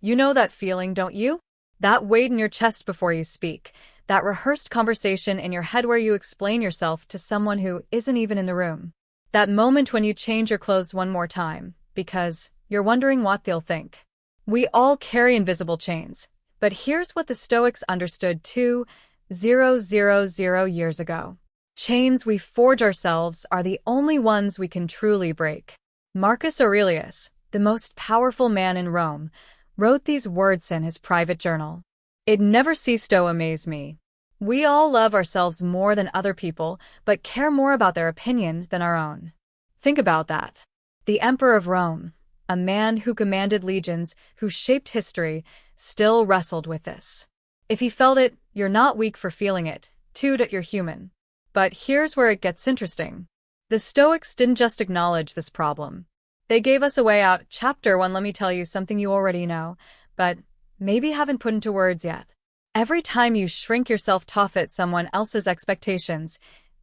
You know that feeling, don't you? That weight in your chest before you speak, that rehearsed conversation in your head where you explain yourself to someone who isn't even in the room. That moment when you change your clothes one more time, because you're wondering what they'll think. We all carry invisible chains, but here's what the Stoics understood 2,000 years ago. Chains we forge ourselves are the only ones we can truly break. Marcus Aurelius, the most powerful man in Rome, wrote these words in his private journal. It never ceased to amaze me. We all love ourselves more than other people, but care more about their opinion than our own. Think about that. The Emperor of Rome, a man who commanded legions, who shaped history, still wrestled with this. If he felt it, you're not weak for feeling it, that you're human. But here's where it gets interesting. The Stoics didn't just acknowledge this problem. They gave us a way out. Chapter 1, let me tell you something you already know, but maybe haven't put into words yet. Every time you shrink yourself to fit someone else's expectations,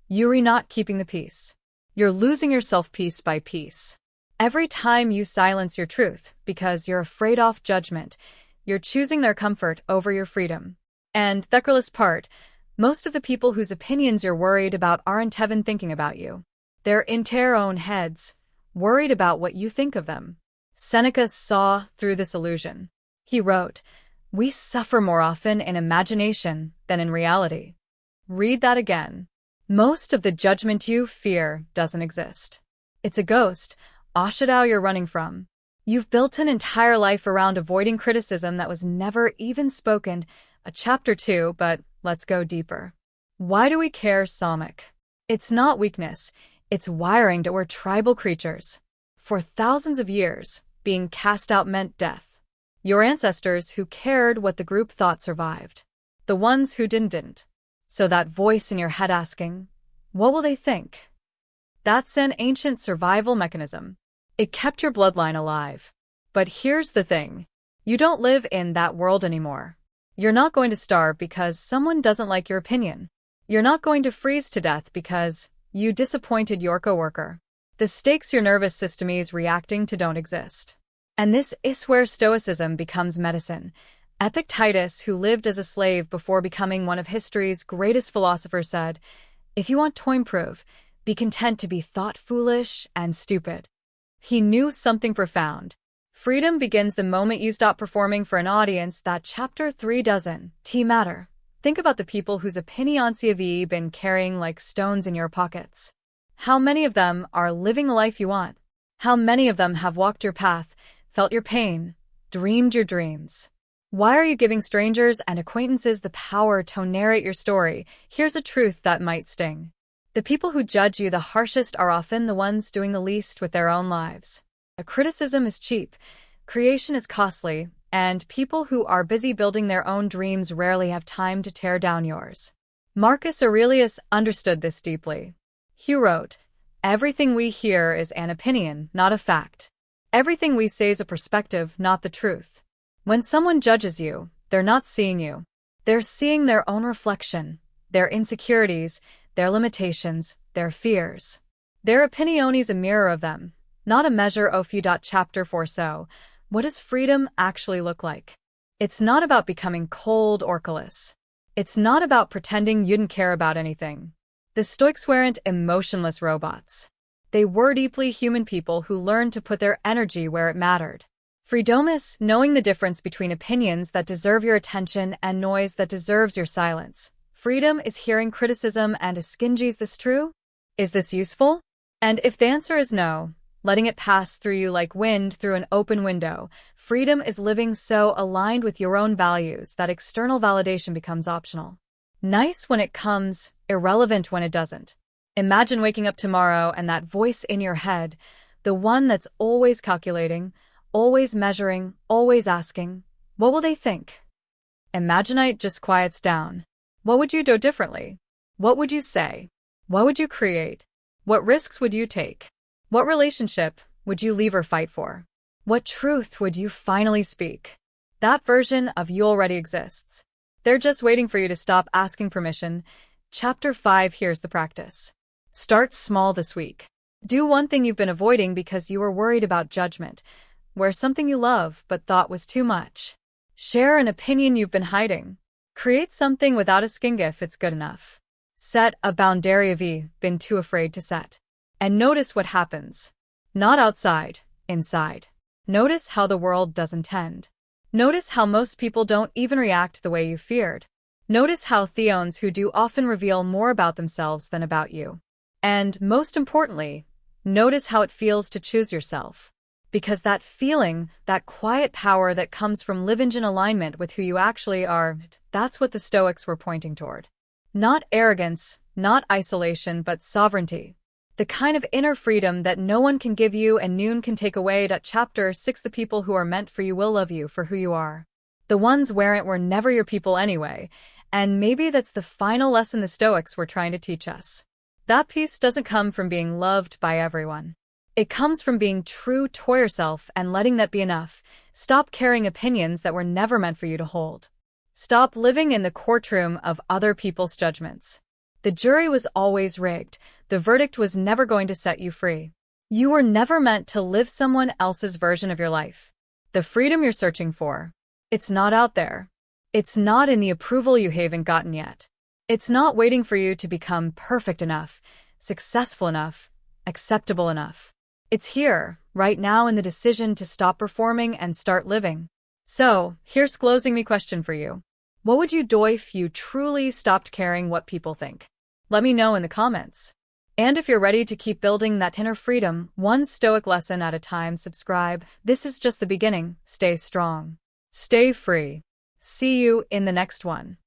you're not keeping the peace. You're losing yourself piece by piece. Every time you silence your truth because you're afraid of judgment, you're choosing their comfort over your freedom. And the cruelest part, most of the people whose opinions you're worried about aren't even thinking about you. They're in their own heads, worried about what you think of them. Seneca saw through this illusion. He wrote, "We suffer more often in imagination than in reality." Read that again. Most of the judgment you fear doesn't exist. It's a ghost, a shadow you're running from. You've built an entire life around avoiding criticism that was never even spoken. A chapter 2, but let's go deeper. Why do we care so much? It's not weakness. It's wiring that we're tribal creatures. For thousands of years, being cast out meant death. Your ancestors who cared what the group thought survived. The ones who didn't. So that voice in your head asking, what will they think? That's an ancient survival mechanism. It kept your bloodline alive. But here's the thing. You don't live in that world anymore. You're not going to starve because someone doesn't like your opinion. You're not going to freeze to death because you disappointed your coworker. The stakes your nervous system is reacting to don't exist. And this is where Stoicism becomes medicine. Epictetus, who lived as a slave before becoming one of history's greatest philosophers, said, "If you want to improve, be content to be thought foolish and stupid." He knew something profound. Freedom begins the moment you stop performing for an audience. That chapter 3 doesn't matter. Think about the people whose opinions you've been carrying like stones in your pockets. How many of them are living the life you want? How many of them have walked your path, felt your pain, dreamed your dreams? Why are you giving strangers and acquaintances the power to narrate your story? Here's a truth that might sting. The people who judge you the harshest are often the ones doing the least with their own lives. A criticism is cheap, creation is costly, and people who are busy building their own dreams rarely have time to tear down yours. Marcus Aurelius understood this deeply. He wrote, "Everything we hear is an opinion, not a fact. Everything we say is a perspective, not the truth." When someone judges you, they're not seeing you. They're seeing their own reflection, their insecurities, their limitations, their fears. Their opinion is a mirror of them, not a measure of you. Chapter 4. So, what does freedom actually look like? It's not about becoming cold or callous. It's not about pretending you didn't care about anything. The Stoics weren't emotionless robots. They were deeply human people who learned to put their energy where it mattered. Freedom is knowing the difference between opinions that deserve your attention and noise that deserves your silence. Freedom is hearing criticism and asking, is this true? Is this useful? And if the answer is no, letting it pass through you like wind through an open window. Freedom is living so aligned with your own values that external validation becomes optional. Nice when it comes, irrelevant when it doesn't. Imagine waking up tomorrow and that voice in your head, the one that's always calculating, always measuring, always asking, what will they think? Imagine it just quiets down. What would you do differently? What would you say? What would you create? What risks would you take? What relationship would you leave or fight for? What truth would you finally speak? That version of you already exists. They're just waiting for you to stop asking permission. Chapter 5. Here's the practice. Start small this week. Do one thing you've been avoiding because you were worried about judgment. Wear something you love but thought was too much. Share an opinion you've been hiding. Create something without a skin if it's good enough. Set a boundary you've been too afraid to set. And notice what happens. Not outside, inside. Notice how the world doesn't end. Notice how most people don't even react the way you feared. Notice how theons who do often reveal more about themselves than about you. And, most importantly, notice how it feels to choose yourself. Because that feeling, that quiet power that comes from living in alignment with who you actually are, that's what the Stoics were pointing toward. Not arrogance, not isolation, but sovereignty. The kind of inner freedom that no one can give you and none can take away. Chapter 6. The people who are meant for you will love you for who you are. The ones weren't were never your people anyway, and maybe that's the final lesson the Stoics were trying to teach us. That peace doesn't come from being loved by everyone. It comes from being true to yourself and letting that be enough. Stop carrying opinions that were never meant for you to hold. Stop living in the courtroom of other people's judgments. The jury was always rigged. The verdict was never going to set you free. You were never meant to live someone else's version of your life. The freedom you're searching for, it's not out there. It's not in the approval you haven't gotten yet. It's not waiting for you to become perfect enough, successful enough, acceptable enough. It's here, right now, in the decision to stop performing and start living. So, here's closing me question for you. What would you do if you truly stopped caring what people think? Let me know in the comments. And if you're ready to keep building that inner freedom, one Stoic lesson at a time, subscribe. This is just the beginning. Stay strong. Stay free. See you in the next one.